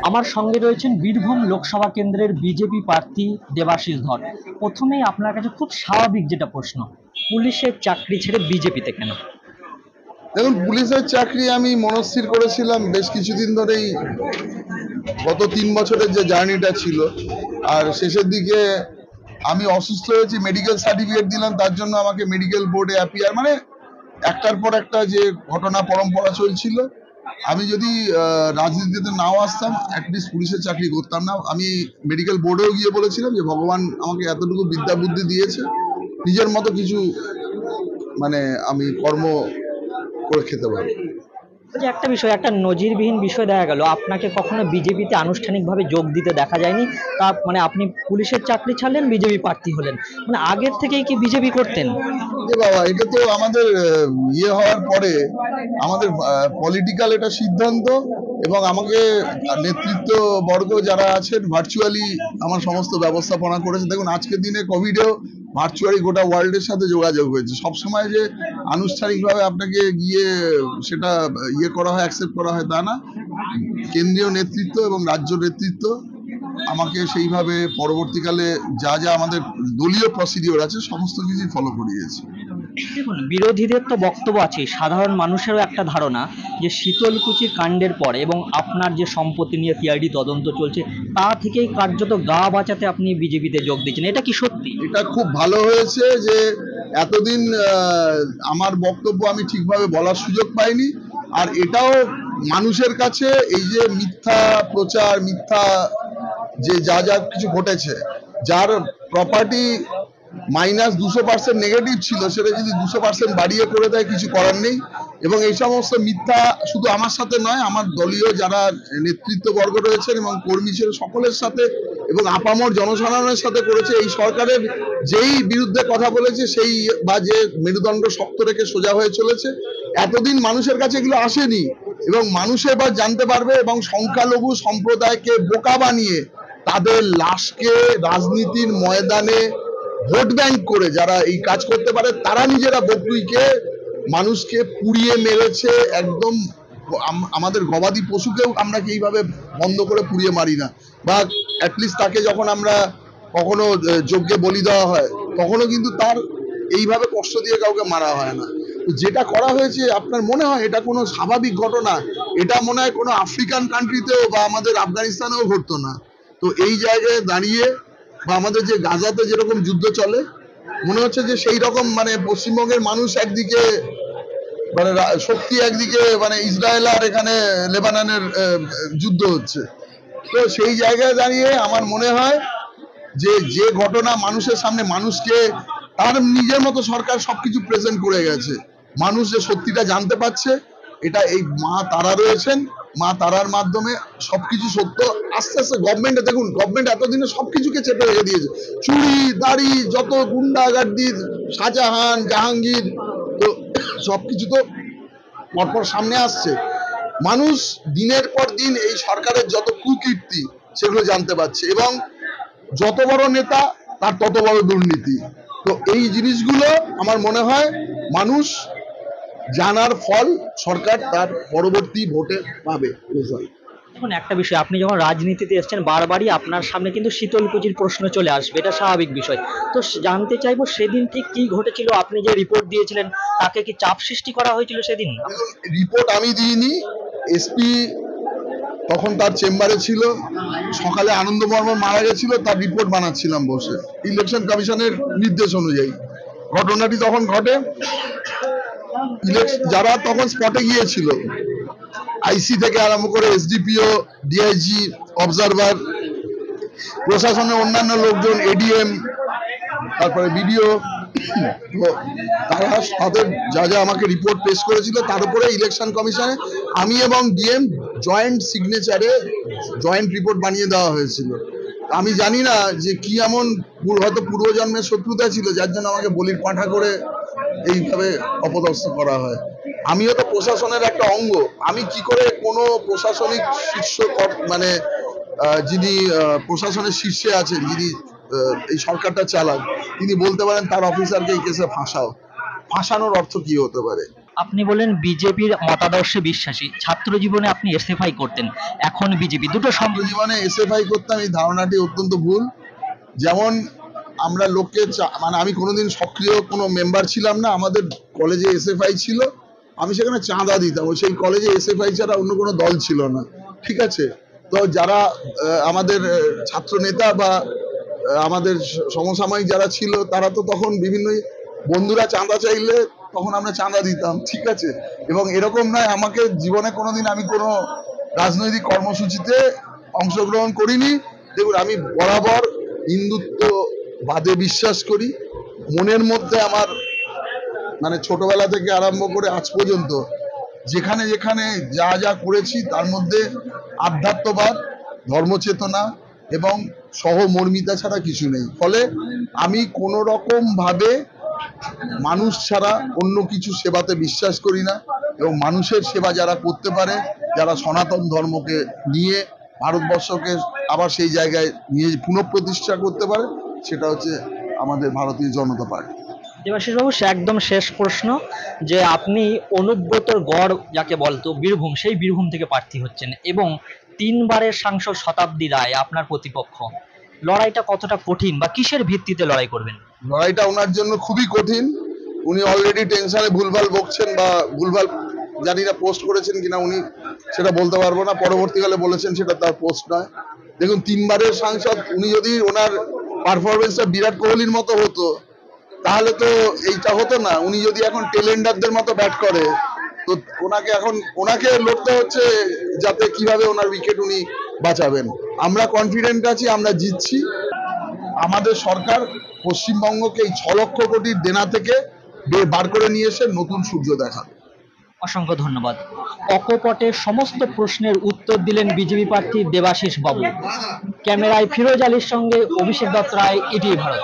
আমার সঙ্গে রয়েছেন বীরভূম লোকসভা কেন্দ্রের বিজেপি প্রার্থী দেবাশিস ধর। প্রথমেই আপনার কাছে খুব স্বাভাবিক যেটা প্রশ্ন, পুলিশের চাকরি ছেড়ে বিজেপিতে কেন? দেখুন, পুলিশের চাকরি আমি মনস্থির করেছিলাম বেশ কিছুদিন ধরেই। গত 3 বছরের যে জার্নিটা ছিল, আর শেষের দিকে আমি অসুস্থ হয়েছি, মেডিকেল সার্টিফিকেট দিলাম, তার জন্য আমাকে মেডিকেল বোর্ডে অ্যাপিয়ার, মানে একটার পর একটা যে ঘটনা পরম্পরা চলছিল। আমি যদি রাজনীতিতে নাও আসতাম, অ্যাটলিস্ট পুলিশের চাকরি করতাম না। আমি মেডিকেল বোর্ডেও গিয়ে বলেছিলাম যে ভগবান আমাকে এতটুকু বিদ্যা বুদ্ধি দিয়েছে, নিজের মতো কিছু মানে আমি কর্ম করে খেতে পারবো। যে একটা বিষয়, একটা নজিরবিহীন বিষয় দেখা গেল, আপনাকে কখনো বিজেপিতে আনুষ্ঠানিকভাবে যোগ দিতে দেখা যায়নি। তা মানে আপনি পুলিশের চাকরি ছাড়লেন, বিজেপি প্রার্থী হলেন, মানে আগের থেকেই কি বিজেপি করতেন? এ বাবা, এটা তো আমাদের ইয়ে হওয়ার পরে আমাদের পলিটিক্যাল এটা সিদ্ধান্ত, এবং আমাকে নেতৃত্ব বর্গ যারা আছেন ভার্চুয়ালি আমার সমস্ত ব্যবস্থাপনা করেছে। দেখুন, আজকের দিনে কোভিডেও ভার্চুয়ালি গোটা ওয়ার্ল্ডের সাথে যোগাযোগ হয়েছে। সবসময় যে আনুষ্ঠানিকভাবে আপনাকে গিয়ে সেটা ইয়ে করা হয়, অ্যাকসেপ্ট করা হয়, তা না। কেন্দ্রীয় নেতৃত্ব এবং রাজ্য নেতৃত্ব আমাকে সেইভাবে পরবর্তীকালে যা যা আমাদের দলীয় প্রসিডিওর আছে সমস্ত কিছুই ফলো করিয়েছে। দেখুন, বিরোধীদের তো বক্তব্য আছে, সাধারণ মানুষেরও একটা ধারণা যে শীতলকুচি কাণ্ডের পরে এবং আপনার যে সম্পত্তি নিয়ে সিআইডি তদন্ত চলছে, তা থেকেই কার্যত গা বাঁচাতে আপনি বিজেপিতে যোগ দিচ্ছেন, এটা কি সত্যি? এটা খুব ভালো হয়েছে যে এতদিন আমার বক্তব্য আমি ঠিকভাবে বলার সুযোগ পাইনি। আর এটাও মানুষের কাছে এই যে মিথ্যা প্রচার, মিথ্যা যে যা যা কিছু ঘটেছে, যার প্রপার্টি -200% নেগেটিভ ছিল, সেটা যদি 200% বাড়িয়ে করে দেয়, কিছু করার নেই। এবং এই সমস্ত মিথ্যা শুধু আমার সাথে নয়, আমার দলীয় যারা নেতৃত্ববর্গ রয়েছেন এবং কর্মী ছিল সকলের সাথে এবং আপামর জনসাধারণের সাথে করেছে। এই সরকারের যেই বিরুদ্ধে কথা বলেছে, সেই বা যে মেরুদণ্ড শক্ত রেখে সোজা হয়ে চলেছে, এতদিন মানুষের কাছে এগুলো আসেনি। এবং মানুষ এবার জানতে পারবে, এবং সংখ্যালঘু সম্প্রদায়কে বোকা বানিয়ে তাদের লাশকে রাজনীতির ময়দানে ভোট ব্যাংক করে যারা এই কাজ করতে পারে, তারা নিজেরা বকরুইকে মানুষকে পুড়িয়ে মেরেছে একদম। আমাদের গবাদি পশুকেও আমরা কি এইভাবে বন্ধ করে পুড়িয়ে মারি না, বা অ্যাটলিস্ট তাকে যখন আমরা কখনো যজ্ঞে বলি দেওয়া হয়, তখনও কিন্তু তার এইভাবে কষ্ট দিয়ে কাউকে মারা হয় না। যেটা করা হয়েছে, আপনার মনে হয় এটা কোনো স্বাভাবিক ঘটনা? এটা মনে হয় কোনো আফ্রিকান কান্ট্রিতেও বা আমাদের আফগানিস্তানেও ঘটতো না। তো এই জায়গায় দাঁড়িয়ে বা আমাদের যে গাজাতে যেরকম যুদ্ধ চলে, মনে হচ্ছে যে সেই রকম, মানে পশ্চিমবঙ্গের মানুষ একদিকে, মানে শক্তি একদিকে, মানে ইসরায়েল আর এখানে লেবাননের যুদ্ধ হচ্ছে। তো সেই জায়গায় দাঁড়িয়ে আমার মনে হয় যে যে ঘটনা মানুষের সামনে, মানুষকে তার নিজের মতো সরকার সবকিছু প্রেজেন্ট করে গেছে, মানুষ যে সত্যিটা জানতে পারছে, এটা এই মা তারা রয়েছেন, মা তারার মাধ্যমে সবকিছু সত্য আস্তে আস্তে গভর্নমেন্টে, দেখুন গভর্নমেন্ট এতদিনে সবকিছুকে চেপে রেখে দিয়েছে। চুরি দাড়ি যত গুন্ডাগার্দি, শাহজাহান জাহাঙ্গীর, তো সবকিছু তো পরপর সামনে আসছে। মানুষ দিনের পর দিন এই সরকারের যত কুকীর্তি সেগুলো জানতে পারছে, এবং যত বড় নেতা তার তত বড় দুর্নীতি। তো এই জিনিসগুলো আমার মনে হয় মানুষ জানার ফল সরকার তার পরবর্তী ভোটে পাবে রেজাল্ট। এখন একটা বিষয়, আপনি যখন রাজনীতিতে এসেছেন, বারবারই আপনার সামনে কিন্তু শীতলকুচির প্রশ্ন চলে আসবে, এটা স্বাভাবিক বিষয়। তো জানতে চাইবো সেদিন ঠিক কি ঘটেছিল, আপনি যে রিপোর্ট দিয়েছিলেন তাকে কি চাপ সৃষ্টি করা হয়েছিল সেদিন? রিপোর্ট আমি দিইনি, এসপি তখন তার চেম্বারে ছিল। সকালে আনন্দ বর্মন মারা গেছিল, তার রিপোর্ট বানাচ্ছিলাম বসে, ইলেকশন কমিশনের নির্দেশ অনুযায়ী। ঘটনাটি তখন ঘটে, যারা তখন স্পটে গিয়েছিল, আইসি থেকে আরম্ভ করে এসডিপিও, ডিআইজি, অবজারভার, প্রশাসনের অন্যান্য লোকজন, এডিএম, তারপরে বিডিও, তারা তাদের যা যা আমাকে রিপোর্ট পেশ করেছিল, তার উপরে ইলেকশন কমিশনে আমি এবং ডিএম জয়েন্ট সিগনেচারে জয়েন্ট রিপোর্ট বানিয়ে দেওয়া হয়েছিল। আমি জানি না যে কি এমন হয়তো পূর্বজন্মের শত্রুতা ছিল, যার জন্য আমাকে বলির পাঁঠা করে এইভাবে অপদস্থ করা হয়। আমিও তো প্রশাসনের একটা অঙ্গ। আমি কি করে কোনো প্রশাসনিক শীর্ষ, মানে যিনি প্রশাসনের শীর্ষে আছেন, যিনি এই সরকারটা চালান, তিনি বলতে পারেন তার অফিসারকে এই কেসে ফাঁসাও? ফাঁসানোর অর্থ কি হতে পারে? আপনি বলেন বিজেপির মতাদর্শে বিশ্বাসী, ছাত্র জীবনে আপনি এসএফআই করতেন, এখন বিজেপি, দুটো ছাত্র জীবনে এসএফআই করতাম, এই ধারণাটি অত্যন্ত ভুল। যেমন আমরা লোককে মানে আমি কোনোদিন সক্রিয় কোনো মেম্বার ছিলাম না, আমাদের কলেজে এসএফআই ছিল, আমি সেখানে চাঁদা দিতাম, সেই কলেজে এসএফআই ছাড়া অন্য কোনো দল ছিল না, ঠিক আছে। তো যারা আমাদের ছাত্র নেতা বা আমাদের সমসাময়িক যারা ছিল, তারা তো তখন বিভিন্ন বন্ধুরা চাঁদা চাইলে তখন আমরা চাঁদা দিতাম, ঠিক আছে। এবং এরকম নয় আমাকে জীবনে কোনোদিন আমি কোনো রাজনৈতিক কর্মসূচিতে অংশগ্রহণ করিনি। দেখুন, আমি বরাবর হিন্দুত্ববাদে বিশ্বাস করি। মনের মধ্যে আমার মানে ছোটবেলা থেকে আরম্ভ করে আজ পর্যন্ত যেখানে যেখানে যা যা করেছি তার মধ্যে আধ্যাত্মবাদ, ধর্মচেতনা এবং সহমর্মিতা ছাড়া কিছু নেই। ফলে আমি কোনো রকম ভাবে মানুষ ছাড়া অন্য কিছু সেবাতে বিশ্বাস করি না, এবং মানুষের সেবা যারা করতে পারে, যারা সনাতন ধর্মকে নিয়ে ভারতবর্ষকে আবার সেই জায়গায় নিয়ে পুনঃপ্রতিষ্ঠা করতে পারে, সেটা হচ্ছে আমাদের ভারতীয় জনতা পার্টি। দেবাশিস বাবু, সে একদম শেষ প্রশ্ন, যে আপনি অনুব্রতর গড় যাকে বলতো বীরভূম, সেই বীরভূম থেকে প্রার্থী হচ্ছেন এবং 3বারের সাংসদ শতাব্দী রায় আপনার প্রতিপক্ষ, লড়াইটা কতটা কঠিন বা কিসের ভিত্তিতে লড়াই করবেন? লড়াইটা ওনার জন্য খুবই কঠিন। উনি অলরেডি টেনশনে ভুলভাল বকছেন বা ভুলভাল জানি না পোস্ট করেছেন কিনা, উনি সেটা বলতে পারবো না, পরবর্তীকালে বলেছেন সেটা তার পোস্ট নয়। দেখুন, 3বারের সাংসদ, উনি যদি ওনার পারফরমেন্সটা বিরাট কোহলির মতো হতো তাহলে তো এইটা হতো না। উনি যদি এখন টেলেন্ডারদের মতো ব্যাট করে, তো ওনাকে লড়তে হচ্ছে যাতে কিভাবে ওনার উইকেট উনি বাঁচাবেন। আমরা কনফিডেন্ট আছি, আমরা জিতছি। আমাদের সরকার পশ্চিমবঙ্গকে এই 6 লক্ষ কোটির দেনা থেকে বার করে নিয়ে এসে নতুন সূর্য দেখাবে। অসংখ্য ধন্যবাদ। অকপটে সমস্ত প্রশ্নের উত্তর দিলেন বিজেপি প্রার্থী দেবাশিস বাবু। ক্যামেরায় ফিরোজ আলীর সঙ্গে অভিষেক দত্ত রায়, ইটিভি ভারত।